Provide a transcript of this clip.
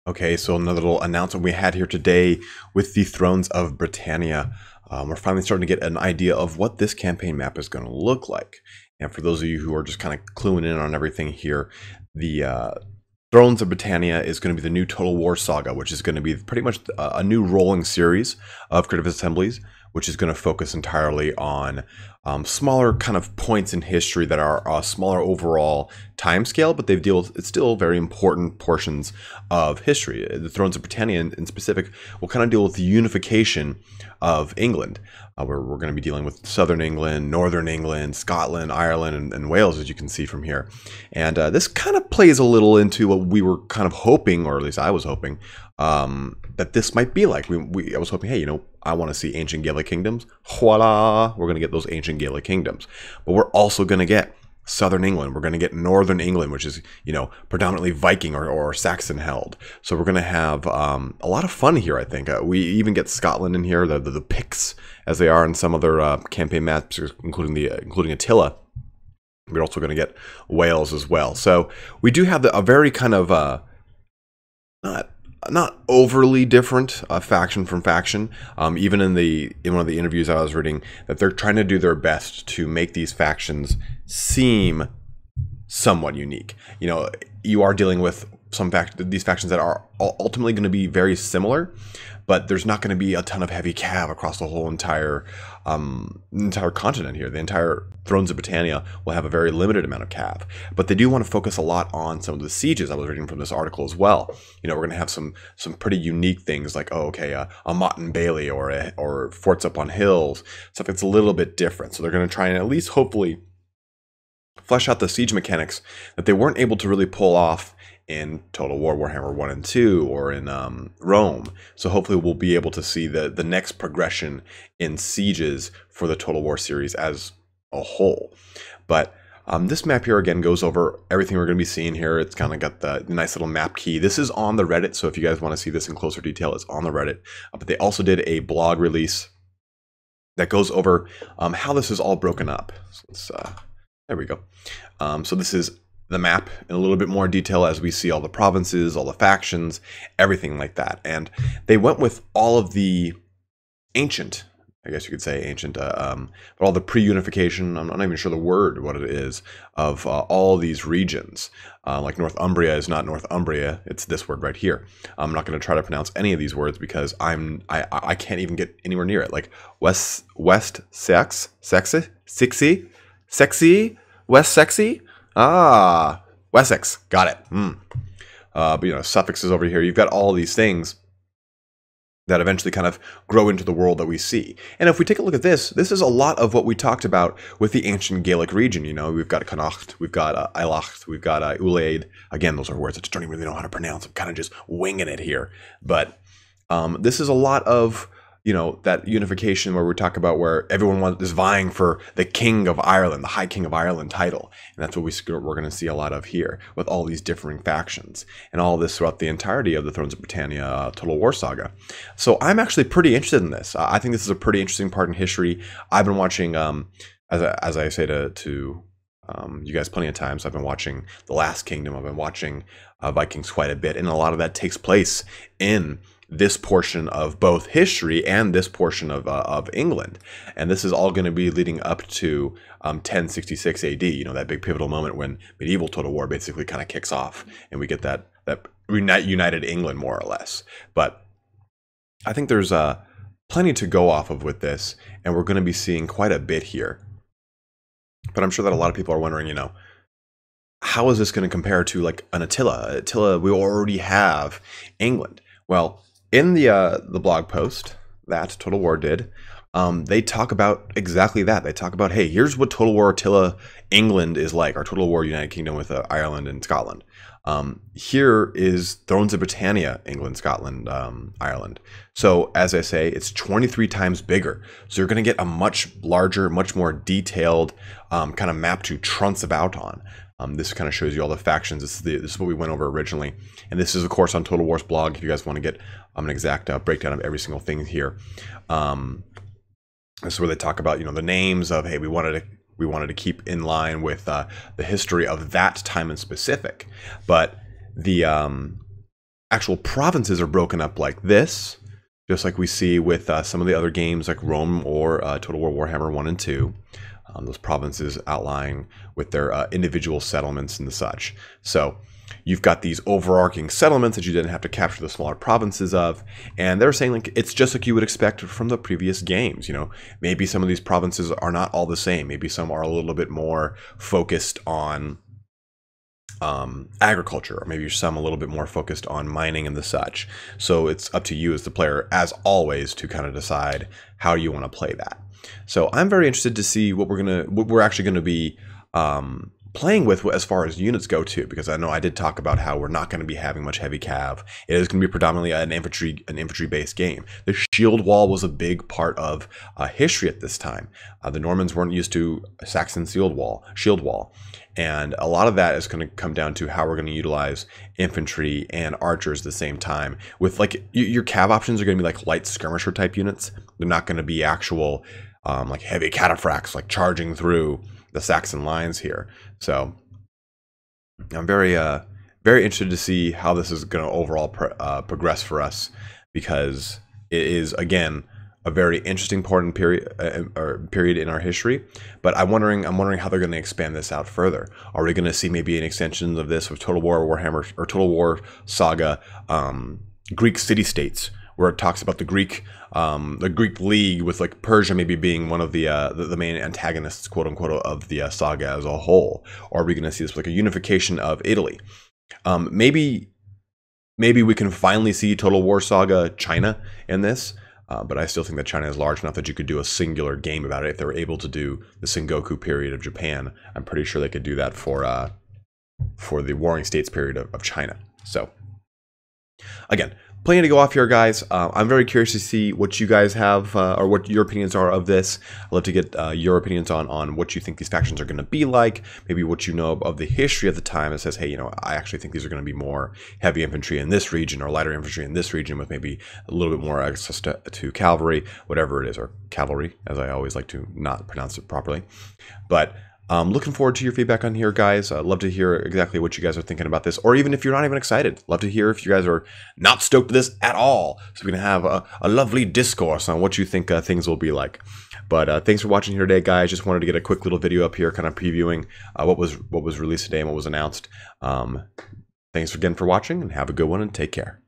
Okay, so another little announcement we had here today with the Thrones of Britannia. We're finally starting to get an idea of what this campaign map is going to look like. And for those of you who are just kind of cluing in on everything here, the Thrones of Britannia is going to be the new Total War Saga, which is going to be pretty much a new rolling series of creative assemblies, which is going to focus entirely on smaller kind of points in history that are a smaller overall time scale, but they deal with, it's still very important portions of history. The Thrones of Britannia in specific will kind of deal with the unification of England. Where we're going to be dealing with southern England, northern England, Scotland, Ireland, and Wales, as you can see from here. And this kind of plays a little into what we were kind of hoping, or at least I was hoping, that this might be like. I was hoping, hey, you know, I want to see ancient Gaelic kingdoms. Voila! We're going to get those ancient Gaelic kingdoms. But we're also going to get southern England. We're going to get northern England, which is, you know, predominantly Viking or Saxon held. So we're going to have a lot of fun here, I think. We even get Scotland in here, the Picts, as they are in some other campaign maps, including Attila. We're also going to get Wales as well. So we do have a very kind of not overly different faction from faction. Even in one of the interviews I was reading, that they're trying to do their best to make these factions seem somewhat unique. You know, you are dealing with these factions that are ultimately going to be very similar, but there's not going to be a ton of heavy cav across the whole entire continent here. The entire Thrones of Britannia will have a very limited amount of cav, but they do want to focus a lot on some of the sieges. I was reading from this article as well. You know, we're going to have some pretty unique things like, oh, okay, a Motte and Bailey or forts up on hills, stuff that's a little bit different. So they're going to try and at least hopefully flesh out the siege mechanics that they weren't able to really pull off in Total War Warhammer 1 and 2 or in Rome. So hopefully we'll be able to see the next progression in sieges for the Total War series as a whole. But this map here again goes over everything we're going to be seeing here. It's kind of got the nice little map key. This is on the Reddit, so if you guys want to see this in closer detail, it's on the Reddit. But they also did a blog release that goes over how this is all broken up. So there we go. So this is the map in a little bit more detail as we see all the provinces, all the factions, everything like that. And they went with all of the ancient, I guess you could say ancient, but all the pre-unification, I'm not even sure the word, what it is, of all these regions. Like Northumbria is not Northumbria, it's this word right here. I'm not going to try to pronounce any of these words because I can't even get anywhere near it. Like West Sex, Sexy, West Sexy? Ah, Wessex. Got it. But, you know, suffixes over here. You've got all these things that eventually kind of grow into the world that we see. And if we take a look at this is a lot of what we talked about with the ancient Gaelic region. You know, we've got Connacht, we've got Eilacht, we've got Ulaid. Again, those are words I just don't even really know how to pronounce. I'm kind of just winging it here. But this is a lot of, you know, that unification where we talk about where everyone is vying for the King of Ireland, the High King of Ireland title. And that's what we're going to see a lot of here with all these differing factions and all this throughout the entirety of the Thrones of Britannia Total War Saga. So I'm actually pretty interested in this. I think this is a pretty interesting part in history. I've been watching, as I say to you guys plenty of times, I've been watching The Last Kingdom. I've been watching Vikings quite a bit. And a lot of that takes place in this portion of both history and this portion of England. And this is all going to be leading up to 1066 AD, you know, that big pivotal moment when medieval Total War basically kind of kicks off and we get that united England more or less. But I think there's plenty to go off of with this, and we're going to be seeing quite a bit here. But I'm sure that a lot of people are wondering, you know, how is this going to compare to like an Attila? Attila, we already have England. Well, in the blog post that Total War did, they talk about exactly that. They talk about, hey, here's what Total War Attila England is like, or Total War United Kingdom with Ireland and Scotland. Here is Thrones of Britannia, England, Scotland, Ireland. So as I say, it's 23 times bigger. So you're going to get a much larger, much more detailed kind of map to trounce about on. This kind of shows you all the factions. This is what we went over originally. And this is, of course, on Total War's blog if you guys want to get an exact breakdown of every single thing here. This is where they talk about, you know, the names of, hey, we wanted to keep in line with the history of that time in specific. But the actual provinces are broken up like this, just like we see with some of the other games like Rome or Total War Warhammer 1 and 2. Those provinces outlying with their individual settlements and such. So you've got these overarching settlements that you didn't have to capture the smaller provinces of, and they're saying like it's just like you would expect from the previous games. You know, maybe some of these provinces are not all the same. Maybe some are a little bit more focused on agriculture, or maybe some a little bit more focused on mining and the such. So it's up to you as the player, as always, to kind of decide how you want to play that. So I'm very interested to see what we're actually gonna be playing with as far as units go too, because I know I did talk about how we're not going to be having much heavy cav. It is going to be predominantly an infantry based game. The shield wall was a big part of history at this time. The Normans weren't used to Saxon shield wall, and a lot of that is going to come down to how we're going to utilize infantry and archers at the same time. With like your cav options are going to be like light skirmisher type units. They're not going to be actual like heavy cataphracts like charging through the Saxon lines here. So I'm very interested to see how this is going to overall progress for us, because it is again a very interesting period in our history. But I'm wondering how they're going to expand this out further. Are we going to see maybe an extension of this with Total War Warhammer or Total War Saga Greek city-states, where it talks about the Greek League, with like Persia maybe being one of the main antagonists, quote unquote, of the saga as a whole? Or are we going to see this like a unification of Italy? Maybe we can finally see Total War Saga China in this, but I still think that China is large enough that you could do a singular game about it. If they were able to do the Sengoku period of Japan, I'm pretty sure they could do that for the Warring States period of China. So again, plenty to go off here, guys. I'm very curious to see what you guys have, or what your opinions are of this. I'd love to get your opinions on what you think these factions are going to be like, maybe what you know of the history of the time that says, hey, you know, I actually think these are going to be more heavy infantry in this region, or lighter infantry in this region, with maybe a little bit more access to cavalry, whatever it is, or cavalry, as I always like to not pronounce it properly. But looking forward to your feedback on here, guys. I'd love to hear exactly what you guys are thinking about this, or even if you're not even excited. Love to hear if you guys are not stoked with this at all, so we can have a lovely discourse on what you think things will be like. But thanks for watching here today, guys. Just wanted to get a quick little video up here, kind of previewing what was released today and what was announced. Thanks again for watching, and have a good one, and take care.